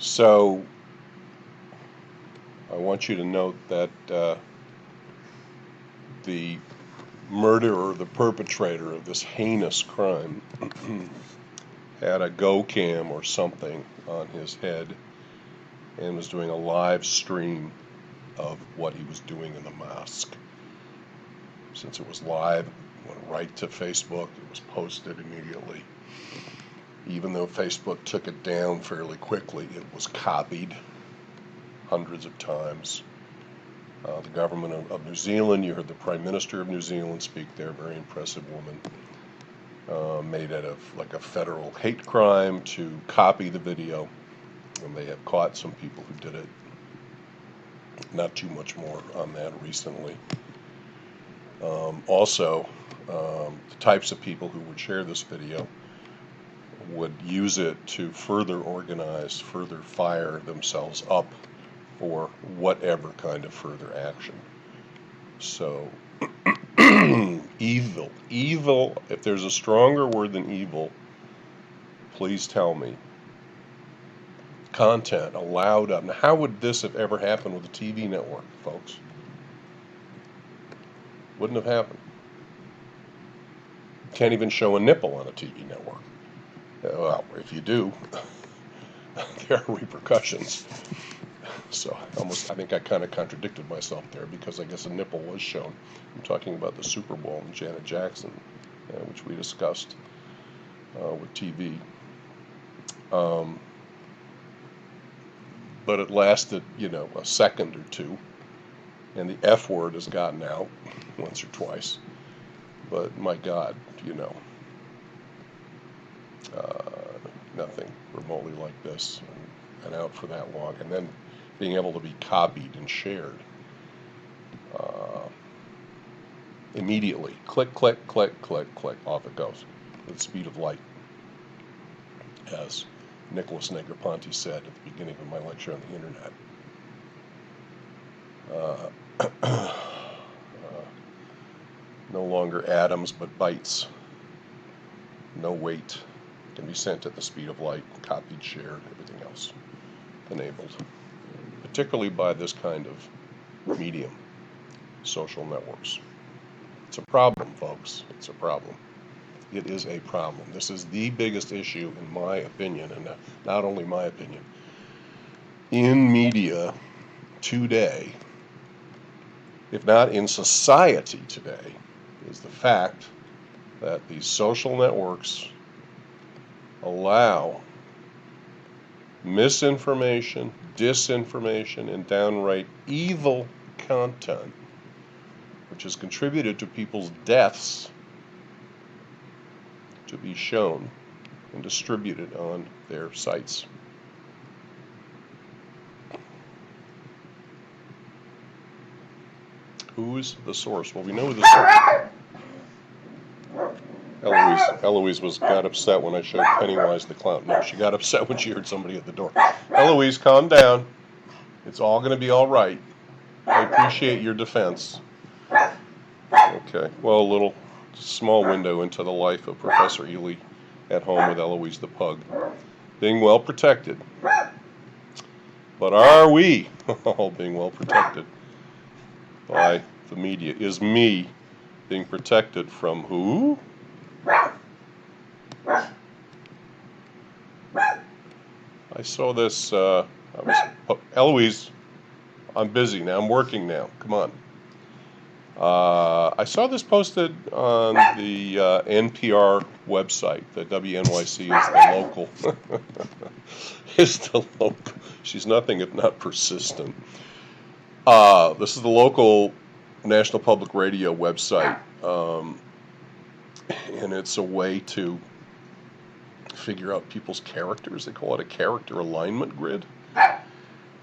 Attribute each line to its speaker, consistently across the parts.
Speaker 1: So I want you to note that the murderer, the perpetrator of this heinous crime, had a go cam or something on his head and was doing a live stream of what he was doing in the mosque. Since it was live, it went right to Facebook. It was posted immediately. Even though Facebook took it down fairly quickly, it was copied hundreds of times. The government of New Zealand, you heard the Prime Minister of New Zealand speak there, very impressive woman, made it like a federal hate crime to copy the video, and they have caught some people who did it. Not too much more on that recently. Also, the types of people who would share this video would use it to further organize, further fire themselves up for whatever kind of further action. So, evil, if there's a stronger word than evil, please tell me. Content allowed up. Now, how would this have ever happened with a TV network, folks? Wouldn't have happened. Can't even show a nipple on a TV network. Well, if you do, there are repercussions. So I think I kind of contradicted myself there, because I guess a nipple was shown. I'm talking about the Super Bowl and Janet Jackson, which we discussed with TV. But it lasted, a second or two, and the F word has gotten out once or twice. But my God, nothing remotely like this, and out for that long, and then being able to be copied and shared immediately. Click, click, click, click, click, off it goes with the speed of light, as Nicholas Negroponte said at the beginning of my lecture on the internet. No longer atoms, but bytes. No weight. Can be sent at the speed of light, copied, shared, everything else enabled. Particularly by this kind of medium, social networks. It's a problem, folks. It's a problem. It is a problem. This is the biggest issue, in my opinion, and not only my opinion, in media today, if not in society today, is the fact that these social networks allow misinformation, disinformation, and downright evil content, which has contributed to people's deaths, to be shown and distributed on their sites. Who's the source? Well, we know who the source. Eloise got upset when I showed Pennywise the clown. No, she got upset when she heard somebody at the door. Eloise, calm down. It's all going to be all right. I appreciate your defense. Okay, well, a little small window into the life of Professor Ely at home with Eloise the pug, being well protected. But are we all being well protected by the media? Is me being protected from who? I saw this, Eloise, I'm busy now, I'm working now, come on. I saw this posted on the NPR website. The WNYC is the local. Is the local. She's nothing if not persistent. This is the local National Public Radio website, and it's a way to figure out people's characters. They call it a character alignment grid.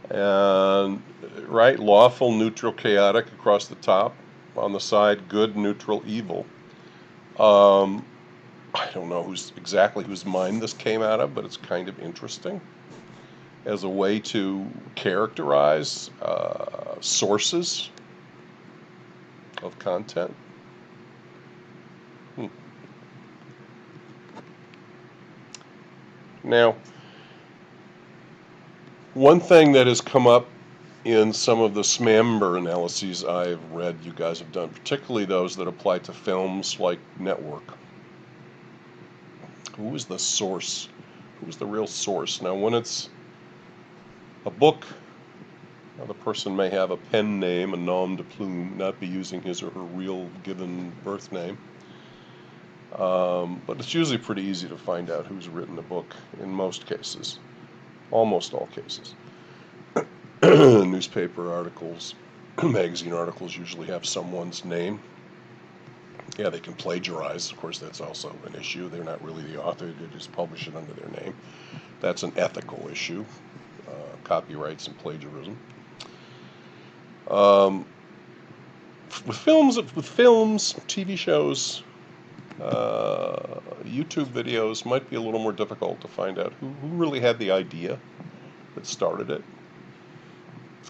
Speaker 1: And right, lawful, neutral, chaotic across the top. On the side, good, neutral, evil. I don't know exactly whose mind this came out of, but it's kind of interesting as a way to characterize sources of content. Now, One thing that has come up in some of the SMAMBER analyses I've read you guys have done, particularly those that apply to films like Network. Who is the source? Who is the real source? Now, when it's a book, the person may have a pen name, a nom de plume, not be using his or her real given birth name. But it's usually pretty easy to find out who's written the book in most cases, almost all cases. Newspaper articles, magazine articles usually have someone's name. Yeah, they can plagiarize. Of course, that's also an issue. They're not really the author. They just publish it under their name. That's an ethical issue, copyrights and plagiarism. With films, TV shows, YouTube videos might be a little more difficult to find out who really had the idea that started it.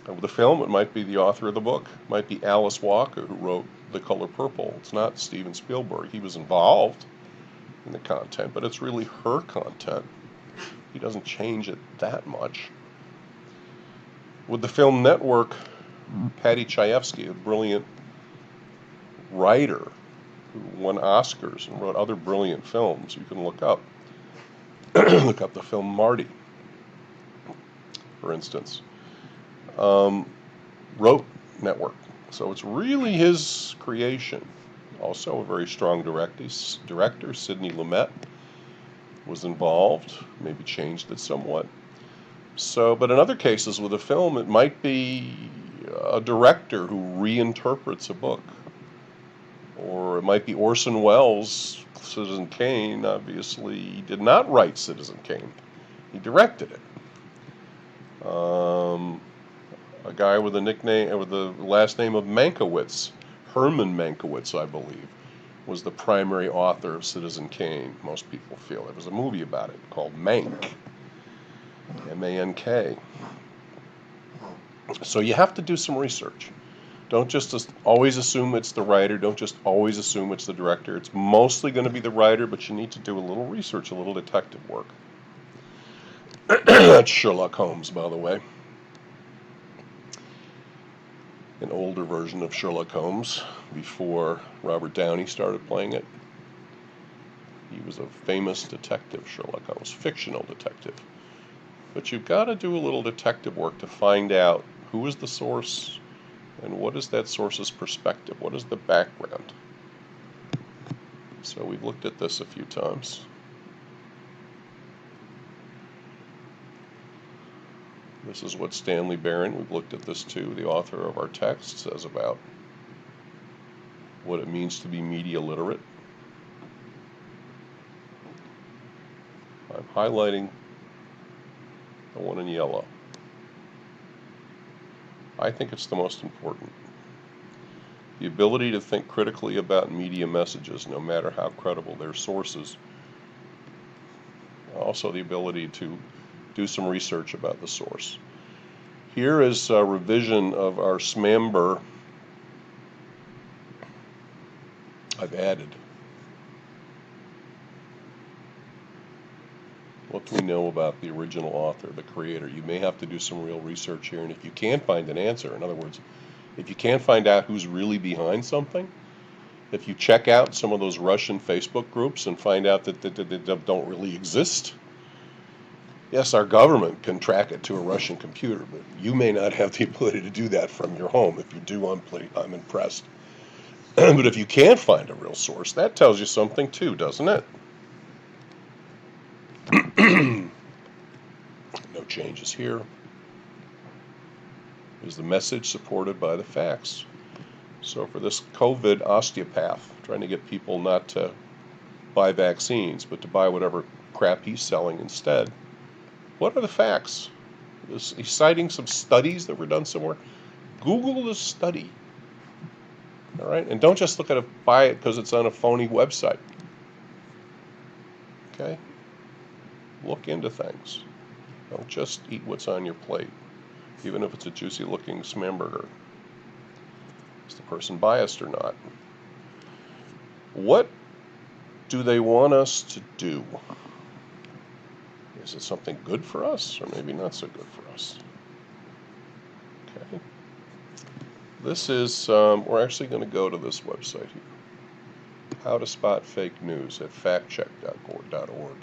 Speaker 1: With the film, it might be the author of the book. It might be Alice Walker, who wrote The Color Purple. It's not Steven Spielberg. He was involved in the content, but it's really her content. He doesn't change it that much. With the film Network, Patty Chayefsky, a brilliant writer who won Oscars and wrote other brilliant films you can look up. Look up the film Marty, for instance. Wrote Network. So it's really his creation. Also a very strong director, Sidney Lumet, was involved, maybe changed it somewhat. So, but in other cases with a film, it might be a director who reinterprets a book. Or it might be Orson Welles, Citizen Kane. Obviously, he did not write Citizen Kane. He directed it. A guy with a nickname, with the last name of Mankiewicz, Herman Mankiewicz, I believe, was the primary author of Citizen Kane. Most people feel there was a movie about it called Mank, M-A-N-K. So you have to do some research. Don't just always assume it's the writer. Don't just always assume it's the director. It's mostly going to be the writer, but you need to do a little research, a little detective work. That's Sherlock Holmes, by the way. An older version of Sherlock Holmes before Robert Downey started playing it. He was a famous detective, Sherlock Holmes, fictional detective. But you've got to do a little detective work to find out who is the source and what is that source's perspective, what is the background. So we've looked at this a few times. This is what Stanley Barron, we've looked at this too, the author of our text, says about what it means to be media literate. I'm highlighting the one in yellow. I think it's the most important. The ability to think critically about media messages, no matter how credible their sources. Also the ability to do some research about the source. Here is a revision of our SMAMBER. I've added. What do we know about the original author, the creator? You may have to do some real research here, and if you can't find an answer, in other words, if you can't find out who's really behind something, if you check out some of those Russian Facebook groups and find out that they don't really exist, yes, our government can track it to a Russian computer, but you may not have the ability to do that from your home. If you do, I'm impressed. But if you can't find a real source, that tells you something too, doesn't it? No changes here. Is the message supported by the facts? So for this COVID osteopath, trying to get people not to buy vaccines, but to buy whatever crap he's selling instead, what are the facts? He's citing some studies that were done somewhere. Google the study. All right? And don't just look at it, buy it because it's on a phony website. Okay? Look into things. Don't just eat what's on your plate, even if it's a juicy looking smamburger. Is the person biased or not? What do they want us to do? Is it something good for us, or maybe not so good for us? Okay. This is, we're actually going to go to this website here. How to Spot Fake News at factcheck.org.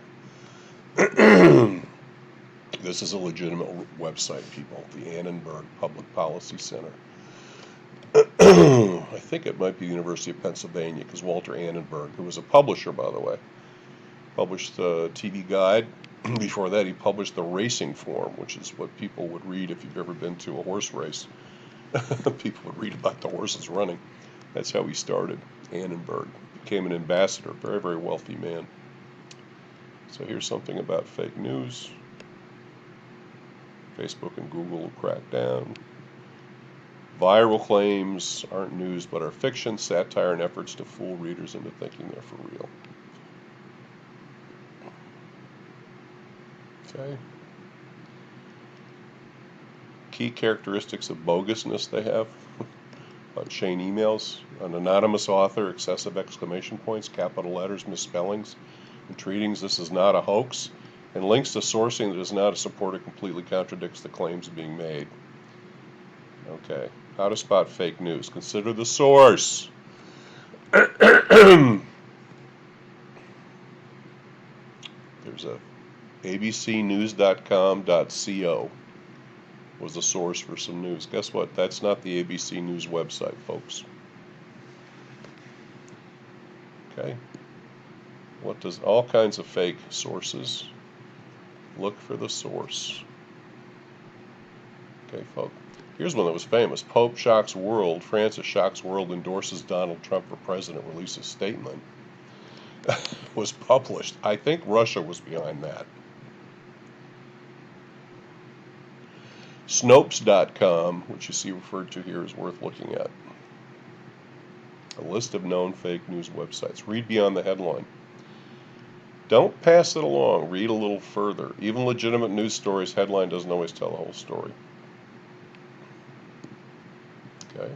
Speaker 1: This is a legitimate website, people. The Annenberg Public Policy Center. I think it might be the University of Pennsylvania, because Walter Annenberg, who was a publisher, by the way, published the TV Guide. Before that, he published the Racing Form, which is what people would read if you've ever been to a horse race. People would read about the horses running. That's how he started. Annenberg became an ambassador, very, very wealthy man. So here's something about fake news. Facebook and Google will crack down. Viral claims aren't news but are fiction, satire, and efforts to fool readers into thinking they're for real. Okay. Key characteristics of bogusness they have. Chain emails, an anonymous author, excessive exclamation points, capital letters, misspellings, entreatings, this is not a hoax, and links to sourcing that does not support or completely contradicts the claims being made. Okay, how to spot fake news. Consider the source. There's a abcnews.com.co was the source for some news. Guess what? That's not the ABC News website, folks. Okay. What does all kinds of fake sources? Look for the source. Okay, folks. Here's one that was famous. Pope shocks world. Francis shocks world, endorses Donald Trump for president, releases statement. Was published. I think Russia was behind that. Snopes.com, which you see referred to here, is worth looking at. A list of known fake news websites. Read beyond the headline. Don't pass it along. Read a little further. Even legitimate news stories' headline doesn't always tell the whole story. Okay.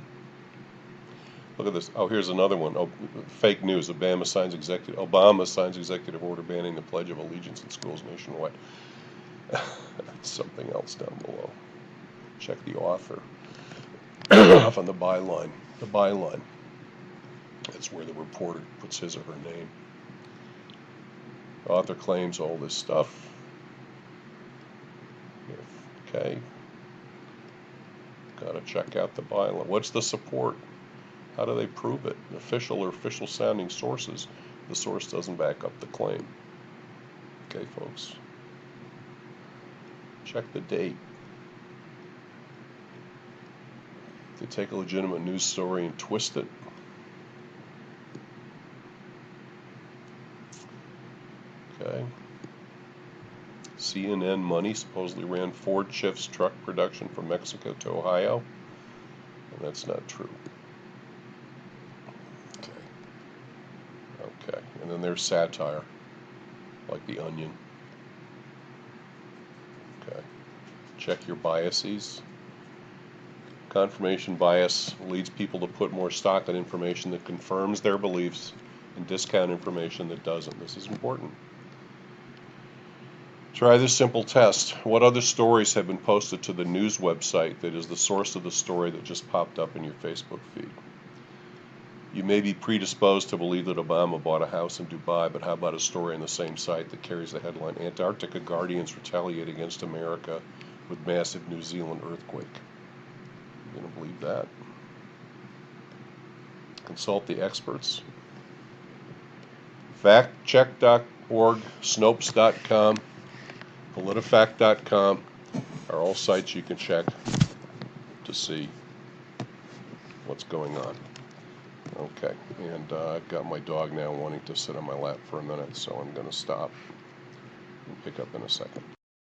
Speaker 1: Look at this. Oh, here's another one. Oh, fake news. Obama signs executive order banning the Pledge of Allegiance in schools nationwide. Something else down below. Check the author. Off on the byline. The byline. That's where the reporter puts his or her name. The author claims all this stuff. Okay. Got to check out the byline. What's the support? How do they prove it? Official or official sounding sources. The source doesn't back up the claim. Okay, folks. Check the date. They take a legitimate news story and twist it. Okay. CNN money supposedly ran Ford shifts truck production from Mexico to Ohio. And that's not true. Okay. And then there's satire, like The Onion. Okay. Check your biases. Confirmation bias leads people to put more stock in information that confirms their beliefs and discount information that doesn't. This is important. Try this simple test. What other stories have been posted to the news website that is the source of the story that just popped up in your Facebook feed? You may be predisposed to believe that Obama bought a house in Dubai, but how about a story on the same site that carries the headline, Antarctica Guardians retaliate against America with massive New Zealand earthquake? You gonna believe that? Consult the experts. Factcheck.org, Snopes.com, PolitiFact.com are all sites you can check to see what's going on. Okay, and I've got my dog now wanting to sit on my lap for a minute, so I'm going to stop and pick up in a second.